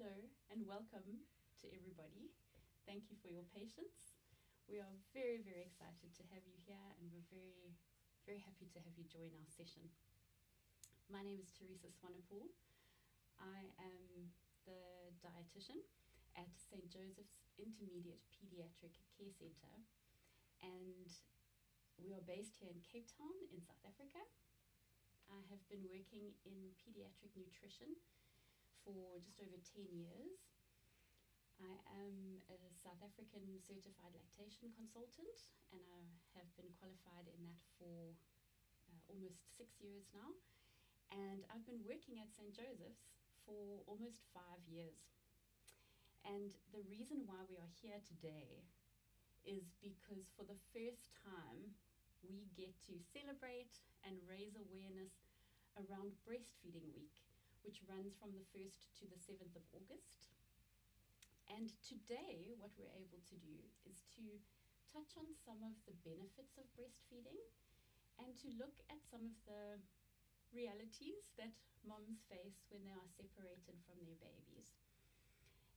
Hello and welcome to everybody. Thank you for your patience. We are very, very excited to have you here, and we're very, very happy to have you join our session. My name is Theresa Swanepoel. I am the dietitian at St. Joseph's Intermediate Paediatric Care Centre, and we are based here in Cape Town in South Africa. I have been working in paediatric nutrition for just over 10 years. I am a South African certified lactation consultant, and I have been qualified in that for almost 6 years now. And I've been working at St. Joseph's for almost 5 years. And the reason why we are here today is because for the first time, we get to celebrate and raise awareness around Breastfeeding Week, which runs from the 1st to the 7th of August. And today, what we're able to do is to touch on some of the benefits of breastfeeding and to look at some of the realities that moms face when they are separated from their babies.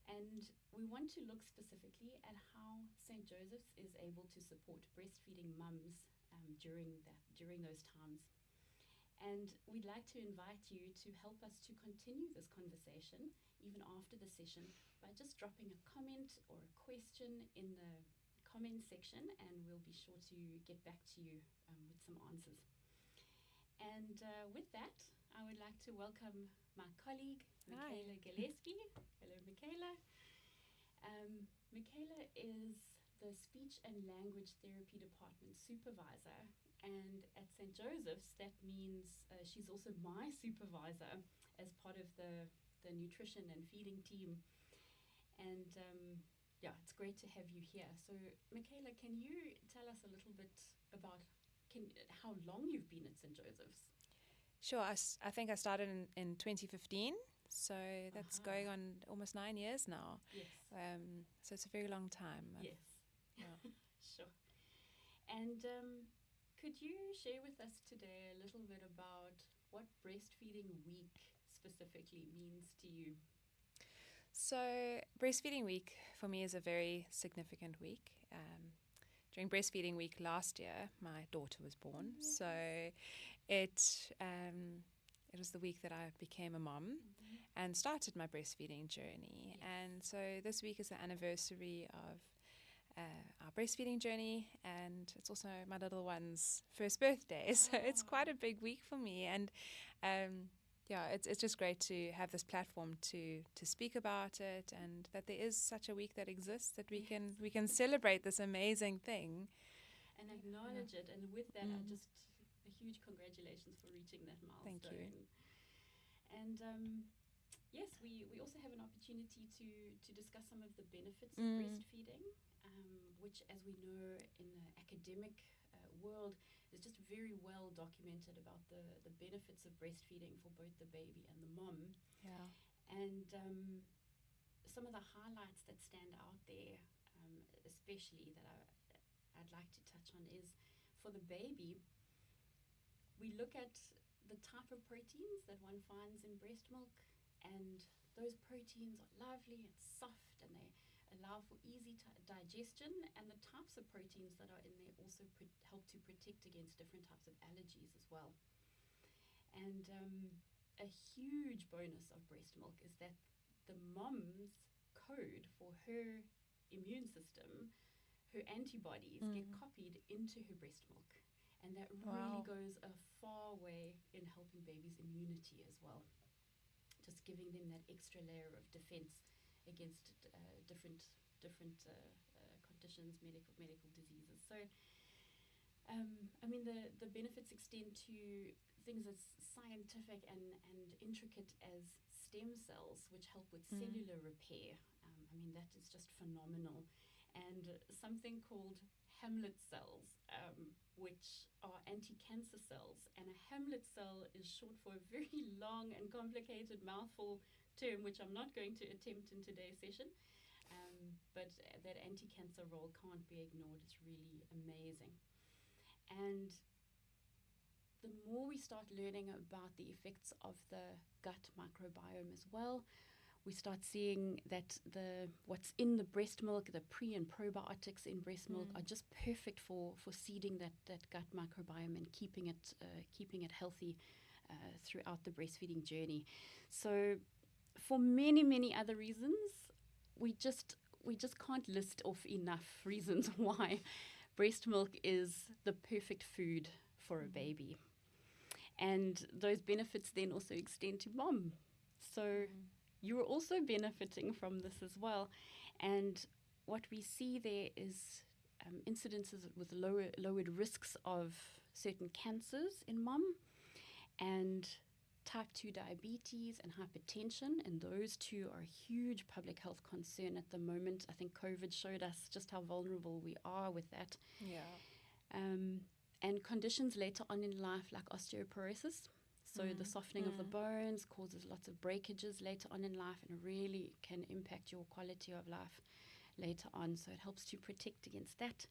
And we want to look specifically at how St. Joseph's is able to support breastfeeding mums during those times. And we'd like to invite you to help us to continue this conversation even after the session by just dropping a comment or a question in the comment section, and we'll be sure to get back to you with some answers. And with that, I would like to welcome my colleague, Michaela Gillespie. Hello, Michaela. Michaela is the Speech and Language Therapy Department Supervisor, and at St. Joseph's that means she's also my supervisor as part of the nutrition and feeding team. And it's great to have you here. So Michaela, can you tell us a little bit about how long you've been at St. Joseph's? Sure. I think I started in 2015, so that's going on almost 9 years now. Yes. So it's a very long time. Yes. Yeah. Sure. And could you share with us today a little bit about what Breastfeeding Week specifically means to you? So Breastfeeding Week for me is a very significant week. During Breastfeeding Week last year, my daughter was born. Yes. So it was the week that I became a mom and started my breastfeeding journey. Yes. And so this week is the anniversary of our breastfeeding journey, and it's also my little one's first birthday. So it's quite a big week for me. And it's just great to have this platform to speak about it, and that there is such a week that exists, that we can celebrate this amazing thing and acknowledge it. And with that, a huge congratulations for reaching that milestone. Thank you. And yes, we also have an opportunity to discuss some of the benefits of breastfeeding, which, as we know in the academic world, is just very well documented about the benefits of breastfeeding for both the baby and the mom. Yeah. And some of the highlights that stand out there, especially that I'd like to touch on, is for the baby, we look at the type of proteins that one finds in breast milk, and those proteins are lovely and soft, and they allow for easy digestion, and the types of proteins that are in there also help to protect against different types of allergies as well. And a huge bonus of breast milk is that the mom's code for her immune system, her antibodies, get copied into her breast milk, and that really goes a far way in helping babies' immunity as well, just giving them that extra layer of defense against different conditions, medical diseases. So, the benefits extend to things as scientific and intricate as stem cells, which help with cellular repair. That is just phenomenal. And something called Hamlet cells, which are anti-cancer cells. And a Hamlet cell is short for a very long and complicated mouthful term, which I'm not going to attempt in today's session. But that anti-cancer role can't be ignored. It's really amazing. And the more we start learning about the effects of the gut microbiome as well, we start seeing that what's in the breast milk, the pre and probiotics in breast milk, are just perfect for seeding that gut microbiome and keeping it healthy throughout the breastfeeding journey. So for many other reasons, we just can't list off enough reasons why breast milk is the perfect food for a baby. And those benefits then also extend to mom. So you're also benefiting from this as well. And what we see there is incidences with lowered risks of certain cancers in mom, and type 2 diabetes and hypertension, and those two are a huge public health concern at the moment. I think COVID showed us just how vulnerable we are with that. Yeah. And conditions later on in life like osteoporosis, so the softening of the bones causes lots of breakages later on in life and really can impact your quality of life later on. So it helps to protect against that.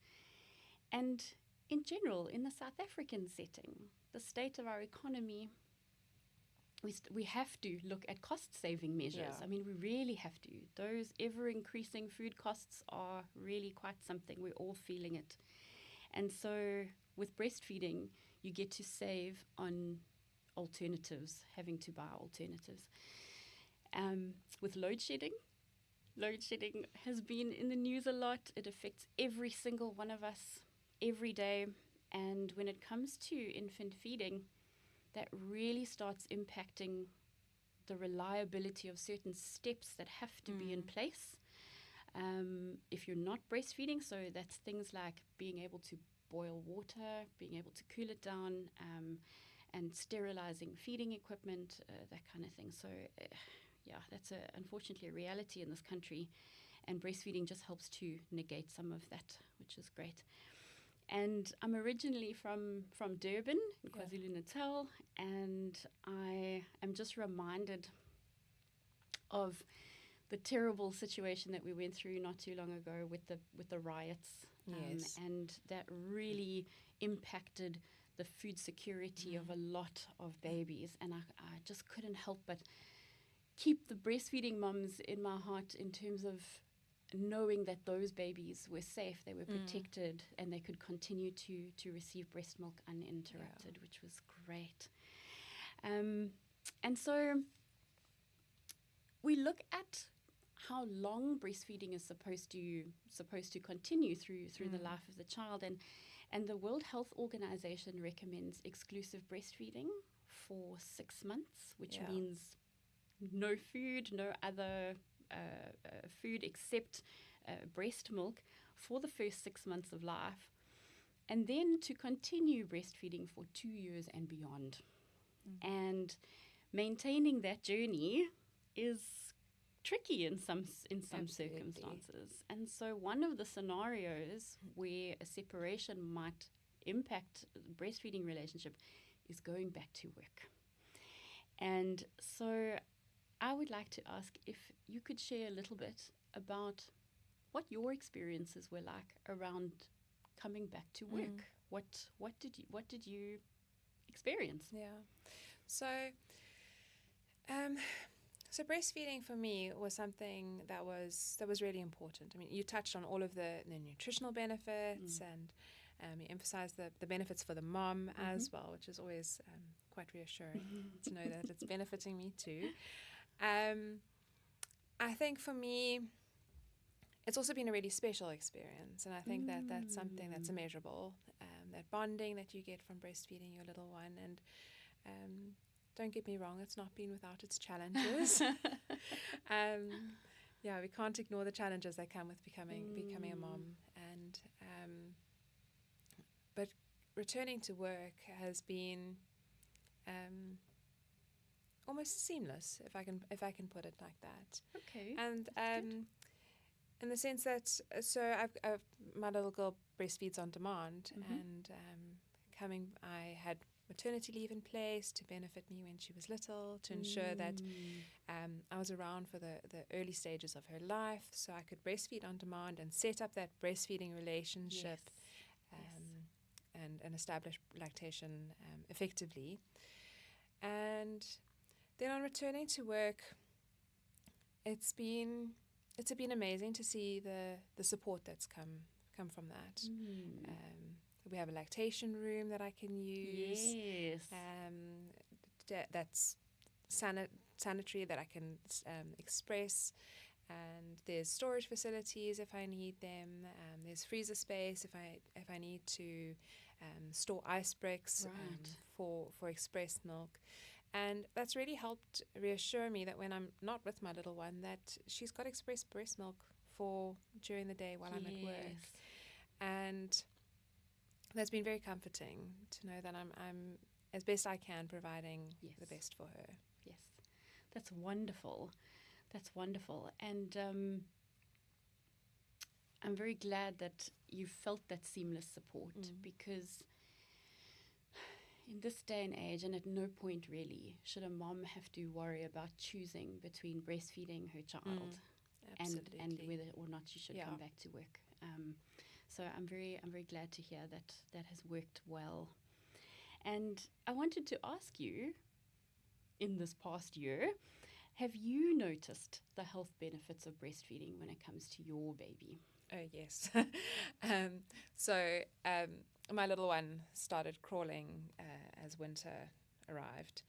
And in general, in the South African setting, the state of our economy, we have to look at cost-saving measures. Yeah. I mean, we really have to. Those ever-increasing food costs are really quite something. We're all feeling it. And so with breastfeeding, you get to save on alternatives, having to buy alternatives. With load shedding has been in the news a lot. It affects every single one of us every day. And when it comes to infant feeding, that really starts impacting the reliability of certain steps that have to be in place. If you're not breastfeeding, so that's things like being able to boil water, being able to cool it down, and sterilizing feeding equipment, that kind of thing. So, that's unfortunately a reality in this country, and breastfeeding just helps to negate some of that, which is great. And I'm originally from Durban, in KwaZulu-Natal, and I am just reminded of the terrible situation that we went through not too long ago with the riots. Yes. And that really impacted the food security of a lot of babies. And I just couldn't help but keep the breastfeeding mums in my heart in terms of knowing that those babies were safe, they were protected, and they could continue to receive breast milk uninterrupted, which was great. And so we look at how long breastfeeding is supposed to continue through the life of the child, and the World Health Organization recommends exclusive breastfeeding for 6 months, which means no food, no other food except breast milk for the first 6 months of life, and then to continue breastfeeding for 2 years and beyond. And maintaining that journey is tricky in some circumstances. And so one of the scenarios where a separation might impact the breastfeeding relationship is going back to work. And so I would like to ask if you could share a little bit about what your experiences were like around coming back to work. What did you experience? Yeah. So breastfeeding for me was something that was really important. I mean, you touched on all of the nutritional benefits, and you emphasized the benefits for the mom as well, which is always quite reassuring to know that it's benefiting me too. I think for me, it's also been a really special experience, and I think that that's something that's immeasurable, that bonding that you get from breastfeeding your little one. And don't get me wrong, it's not been without its challenges. We can't ignore the challenges that come with becoming a mom. And but returning to work has been almost seamless, if I can put it like that. Okay. And in the sense that I've my little girl breastfeeds on demand, and I had maternity leave in place to benefit me when she was little, to ensure that I was around for the early stages of her life, so I could breastfeed on demand and set up that breastfeeding relationship, and establish lactation effectively. And then on returning to work, it's been amazing to see the support that's come from that. We have a lactation room that I can use. Yes. That's sanitary that I can express. And there's storage facilities if I need them. There's freezer space if I need to store ice bricks for expressed milk. And that's really helped reassure me that when I'm not with my little one, that she's got expressed breast milk for during the day while I'm at work. And that's been very comforting to know that I'm as best I can providing the best for her. Yes, that's wonderful. That's wonderful. And I'm very glad that you felt that seamless support because in this day and age, and at no point really, should a mom have to worry about choosing between breastfeeding her child and whether or not she should come back to work. So I'm very glad to hear that has worked well. And I wanted to ask you, in this past year, have you noticed the health benefits of breastfeeding when it comes to your baby? Oh, yes. My little one started crawling as winter arrived.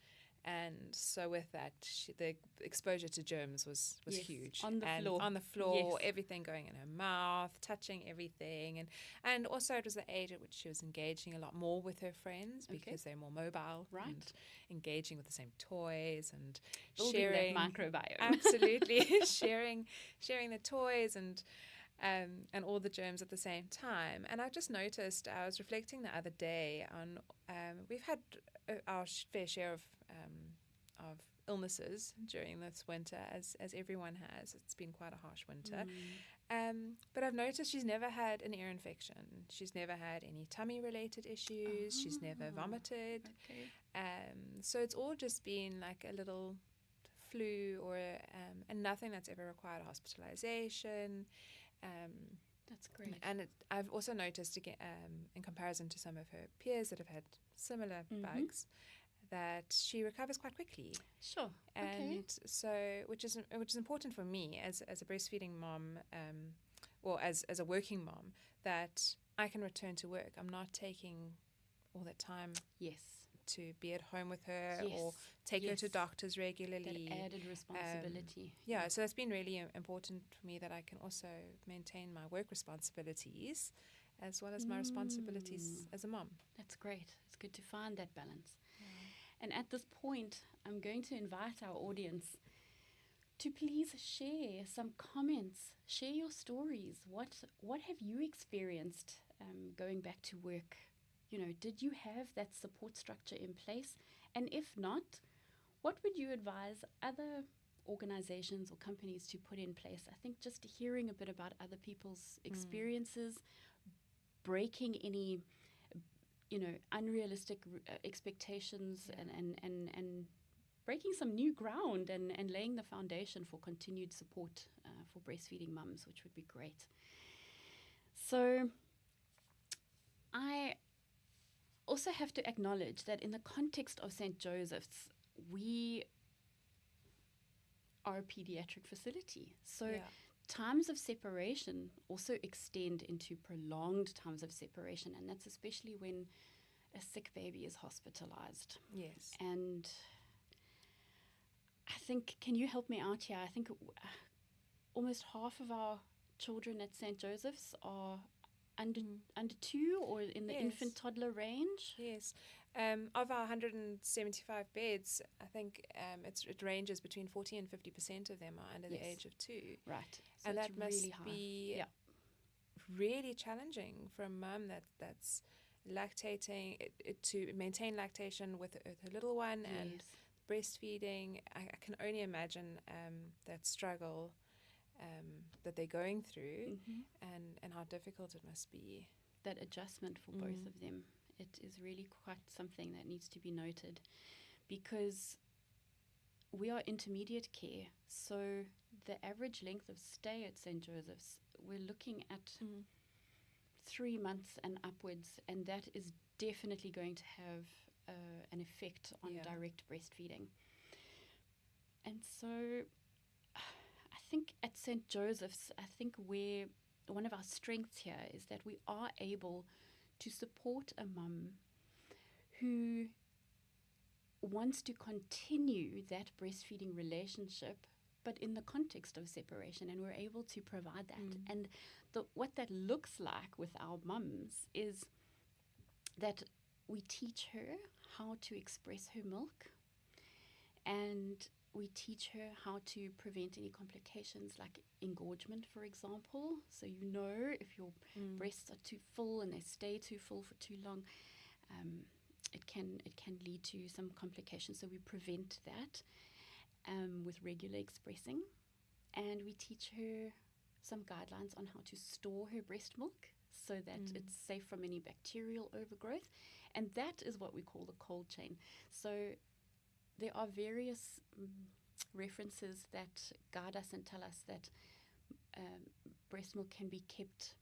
And so with that, the exposure to germs was huge. On the floor, everything going in her mouth, touching everything. And also it was the age at which she was engaging a lot more with her friends because they're more mobile. Right. And engaging with the same toys and building sharing that microbiome. Absolutely. sharing the toys and all the germs at the same time. And I just noticed, I was reflecting the other day on, we've had our fair share of illnesses during this winter, as everyone has. It's been quite a harsh winter. But I've noticed she's never had an ear infection. She's never had any tummy-related issues. She's never vomited. Okay. So it's all just been like a little flu and nothing that's ever required hospitalization. That's great. And I've also noticed, again, in comparison to some of her peers that have had similar bugs, that she recovers quite quickly. Sure. And so, which is important for me as a breastfeeding mom, or as a working mom, that I can return to work. I'm not taking all that time. Yes. To be at home with her or take her to doctors regularly. That added responsibility. So that's been really important for me, that I can also maintain my work responsibilities as well as my responsibilities as a mom. That's great. It's good to find that balance. And at this point, I'm going to invite our audience to please share some comments, share your stories. What have you experienced going back to work? You know, did you have that support structure in place? And if not, what would you advise other organizations or companies to put in place? I think just hearing a bit about other people's experiences, breaking any unrealistic expectations and breaking some new ground and laying the foundation for continued support for breastfeeding mums, which would be great. So I also have to acknowledge that in the context of St. Joseph's, we are a pediatric facility. So times of separation also extend into prolonged times of separation, and that's especially when a sick baby is hospitalized. Yes. And I think, can you help me out here? I think almost half of our children at St. Joseph's are under 2 or in the infant toddler range. Yes. Of our 175 beds, I think it ranges between 40 and 50% of them are under the age of 2. Right. So and that really must high. be really challenging for a mum that's lactating, to maintain lactation with her little one and breastfeeding. I can only imagine that struggle that they're going through and how difficult it must be. That adjustment for both of them. It is really quite something that needs to be noted, because we are intermediate care. So the average length of stay at St. Joseph's, we're looking at 3 months and upwards, and that is definitely going to have an effect on direct breastfeeding. And so think at St. Joseph's, I think where one of our strengths here is that we are able to support a mum who wants to continue that breastfeeding relationship, but in the context of separation, and we're able to provide that. And what that looks like with our mums is that we teach her how to express her milk, and we teach her how to prevent any complications like engorgement, for example. So you know if your breasts are too full and they stay too full for too long, it can lead to some complications. So we prevent that with regular expressing, and we teach her some guidelines on how to store her breast milk so that it's safe from any bacterial overgrowth, and that is what we call the cold chain. So there are various references that guide us and tell us that breast milk can be kept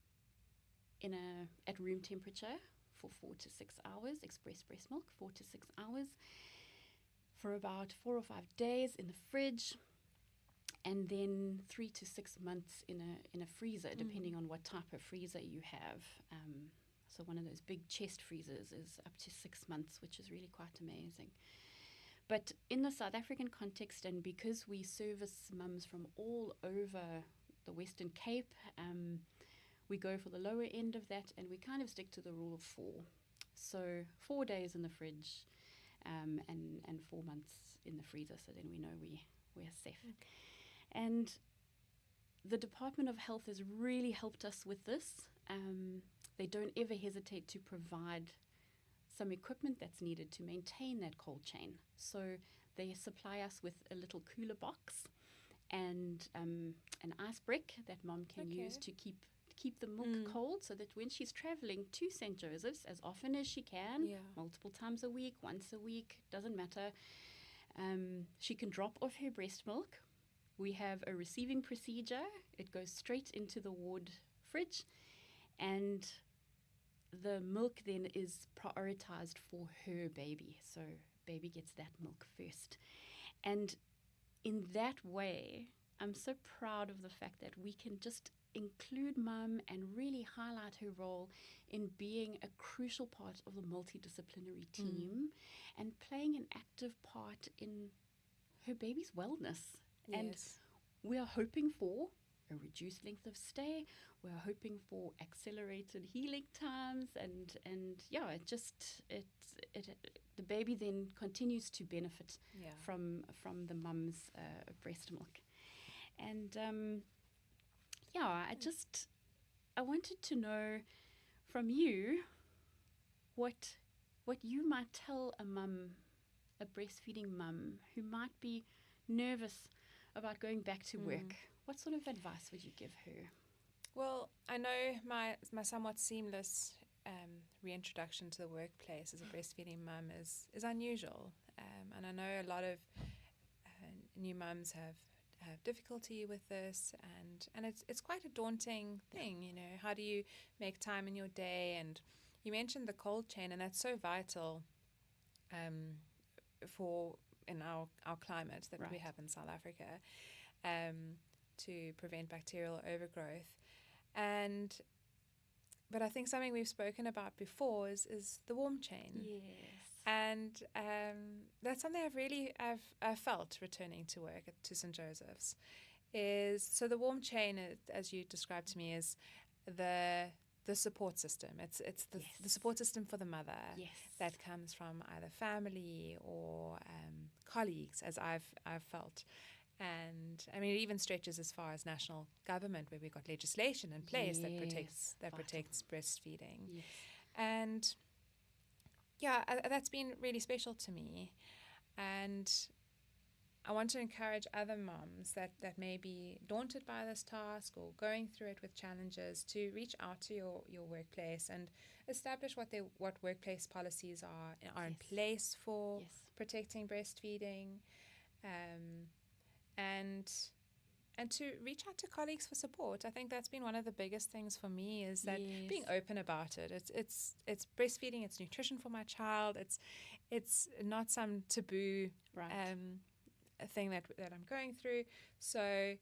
at room temperature for 4 to 6 hours, express breast milk, 4 to 6 hours, for about 4 or 5 days in the fridge, and then 3 to 6 months in a freezer, depending on what type of freezer you have. So one of those big chest freezers is up to 6 months, which is really quite amazing. But in the South African context, and because we service mums from all over the Western Cape, we go for the lower end of that, and we kind of stick to the rule of 4. So 4 days in the fridge, and 4 months in the freezer, so then we know we're safe. Okay. And the Department of Health has really helped us with this. They don't ever hesitate to provide some equipment that's needed to maintain that cold chain. So they supply us with a little cooler box and an ice brick that mom can use to keep the milk cold, so that when she's traveling to St. Joseph's, as often as she can, multiple times a week, once a week, doesn't matter, she can drop off her breast milk. We have a receiving procedure. It goes straight into the ward fridge, and the milk then is prioritized for her baby. So baby gets that milk first. And in that way, I'm so proud of the fact that we can just include mum and really highlight her role in being a crucial part of the multidisciplinary team and playing an active part in her baby's wellness. Yes. And we are hoping for a reduced length of stay. We're hoping for accelerated healing times, and the baby then continues to benefit from the mum's breast milk. And I wanted to know from you what you might tell a breastfeeding mum who might be nervous about going back to work. What sort of advice would you give her? Well, I know my somewhat seamless reintroduction to the workplace as a breastfeeding mum is unusual, and I know a lot of new mums have difficulty with this, and it's quite a daunting thing. You know, how do you make time in your day? And you mentioned the cold chain, and that's so vital for in our climate that we have in South Africa, to prevent bacterial overgrowth. But I think something we've spoken about before is the warm chain. Yes. And that's something I've felt returning to work to St. Joseph's. So the warm chain, as you described to me, is the support system. It's the support system for the mother that comes from either family or colleagues, as I've felt. And I mean, it even stretches as far as national government, where we've got legislation in place that protects breastfeeding. Yes. And that's been really special to me. And I want to encourage other moms that may be daunted by this task or going through it with challenges to reach out to your workplace and establish what workplace policies are in place for protecting breastfeeding, and to reach out to colleagues for support. I think that's been one of the biggest things for me, is that being open about it. It's breastfeeding, it's nutrition for my child. It's not some taboo thing that I'm going through. So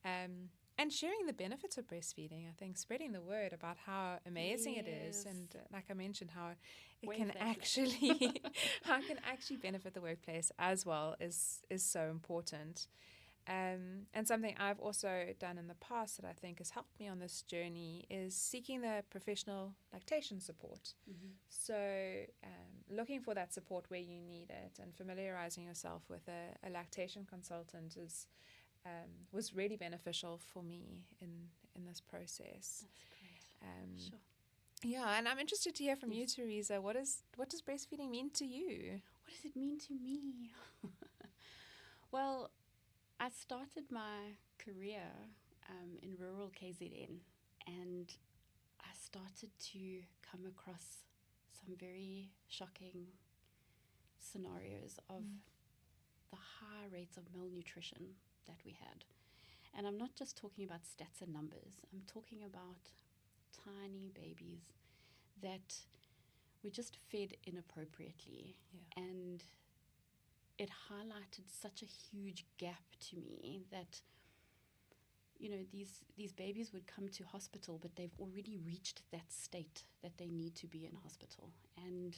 And sharing the benefits of breastfeeding. I think spreading the word about how amazing it is, and like I mentioned, how it can actually how it can actually benefit the workplace as well is so important. And something I've also done in the past that I think has helped me on this journey is seeking the professional lactation support. Mm-hmm. So looking for that support where you need it and familiarizing yourself with a lactation consultant was really beneficial for me in this process. That's great. Sure. Yeah, and I'm interested to hear from you, Theresa. What does breastfeeding mean to you? What does it mean to me? Well, I started my career in rural KZN, and I started to come across some very shocking scenarios of the high rates of malnutrition that we had. And I'm not just talking about stats and numbers. I'm talking about tiny babies that were just fed inappropriately. Yeah. And it highlighted such a huge gap to me that, these babies would come to hospital, but they've already reached that state that they need to be in hospital. And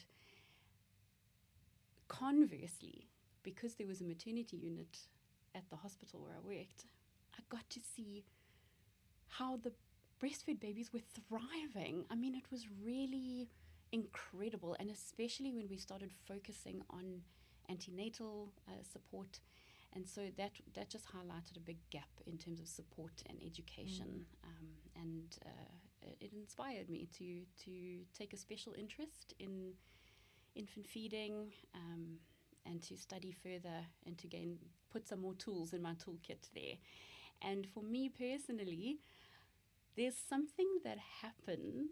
conversely, because there was a maternity unit at the hospital where I worked, I got to see how the breastfed babies were thriving. I mean, it was really incredible, and especially when we started focusing on antenatal support. And so that just highlighted a big gap in terms of support and education. And it inspired me to take a special interest in infant feeding and to study further and to put some more tools in my toolkit there. And for me personally, there's something that happens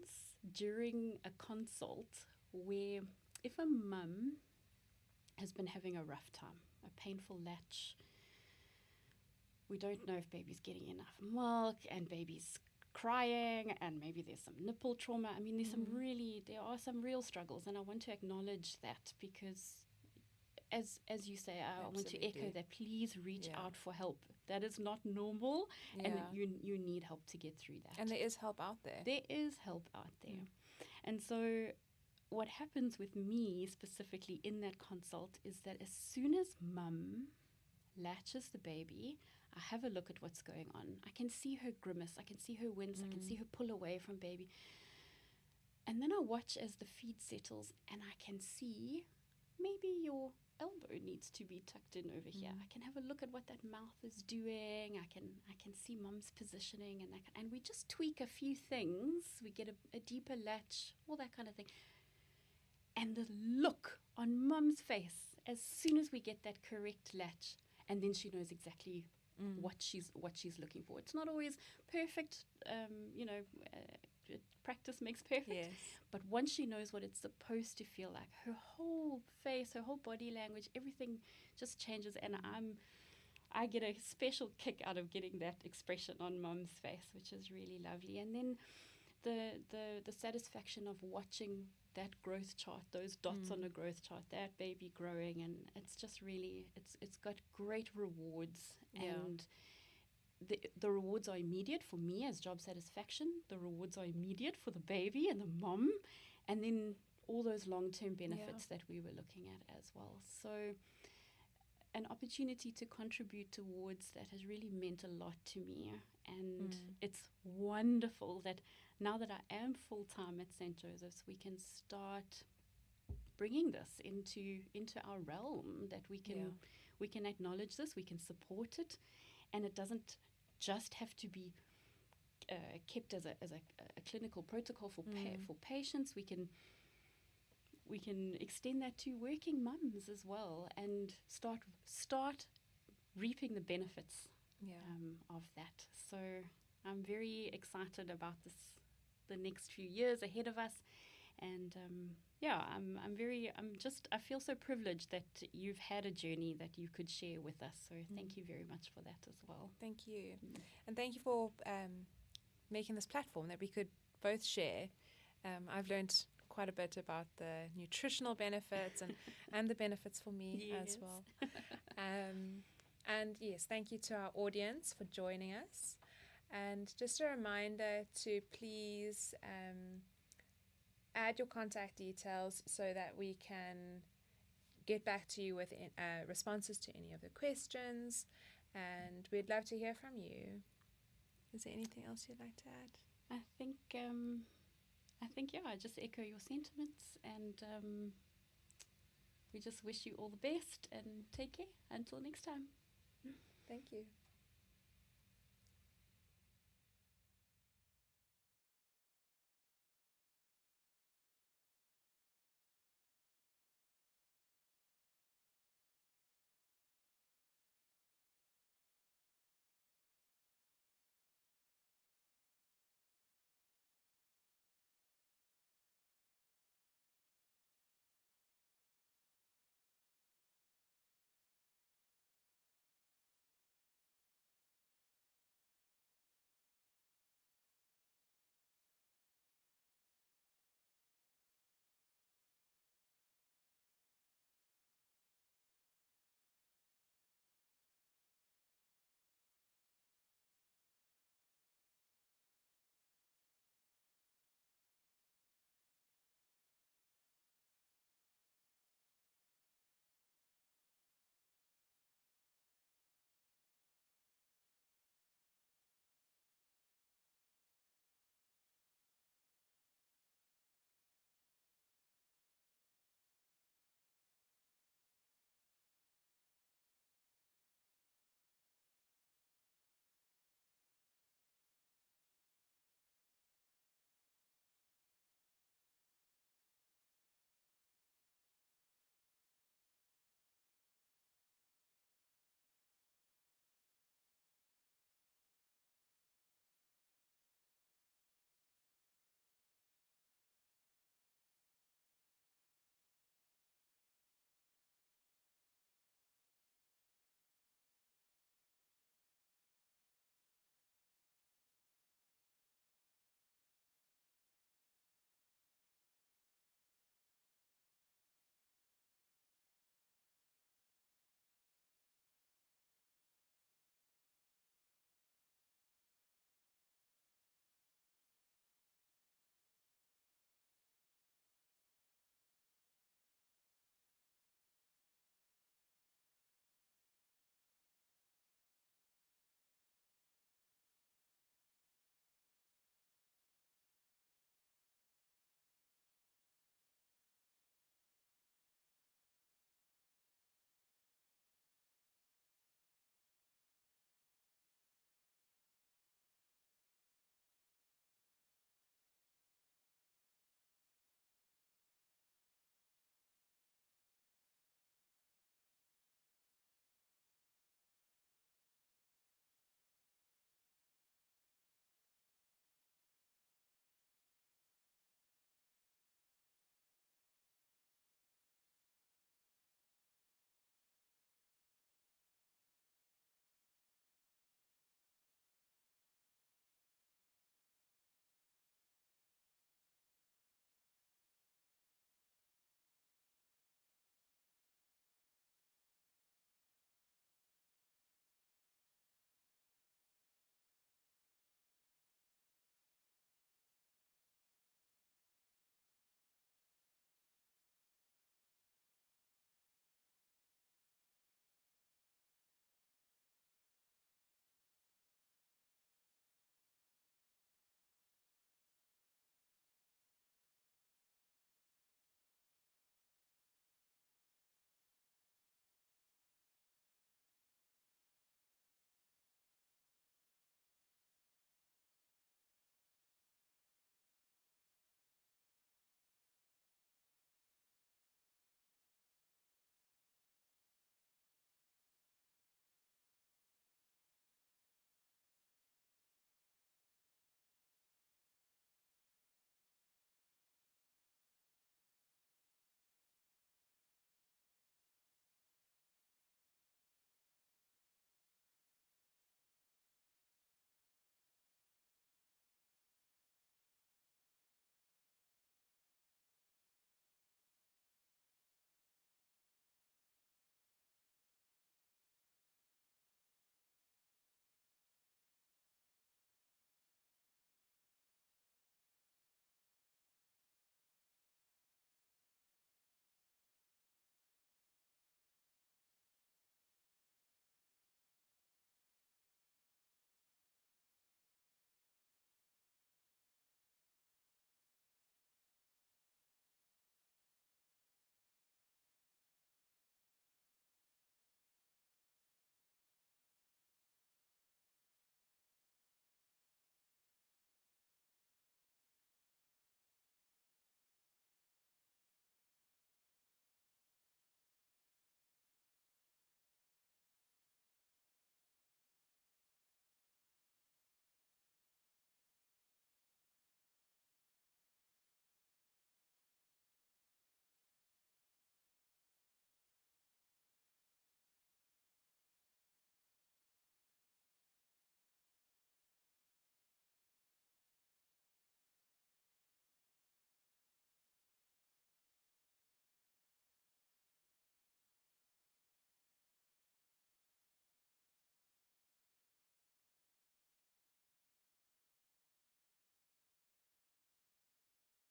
during a consult where if a mum has been having a rough time, a painful latch, we don't know if baby's getting enough milk, and baby's crying, and maybe there's some nipple trauma. I mean, there are some real struggles, and I want to acknowledge that because as you say, I want to echo that. Please reach out for help. That is not normal, and you need help to get through that. And there is help out there. There is help out there. And so what happens with me specifically in that consult is that as soon as mum latches the baby, I have a look at what's going on. I can see her grimace. I can see her wince. I can see her pull away from baby. And then I watch as the feed settles, and I can see maybe your elbow needs to be tucked in over here. I can have a look at what that mouth is doing. I can see mum's positioning, and we just tweak a few things. We get a deeper latch, all that kind of thing. And the look on mum's face as soon as we get that correct latch, and then she knows exactly what she's looking for. It's not always perfect, practice makes perfect. Yes. But once she knows what it's supposed to feel like, her whole face, her whole body language, everything just changes. And I get a special kick out of getting that expression on mum's face, which is really lovely. And then the satisfaction of watching that growth chart, those dots on a growth chart, that baby growing, and it's just really, it's got great rewards. And the rewards are immediate for me as job satisfaction. The rewards are immediate for the baby and the mom, and then all those long-term benefits that we were looking at as well. So an opportunity to contribute towards that has really meant a lot to me. And it's wonderful that now that I am full-time at St. Joseph's, we can start bringing this into our realm, that we can acknowledge this, we can support it, and it doesn't just have to be kept as a clinical protocol for patients. We can extend that to working mums as well, and start reaping the benefits of that. So I'm very excited about the next few years ahead of us, and I feel so privileged that you've had a journey that you could share with us. So thank you very much for that as well. Thank you. And thank you for making this platform that we could both share. I've learned quite a bit about the nutritional benefits and the benefits for me as well. And yes, thank you to our audience for joining us. And just a reminder to please add your contact details so that we can get back to you with responses to any of the questions. And we'd love to hear from you. Is there anything else you'd like to add? I think I just echo your sentiments, and we just wish you all the best and take care until next time. Thank you.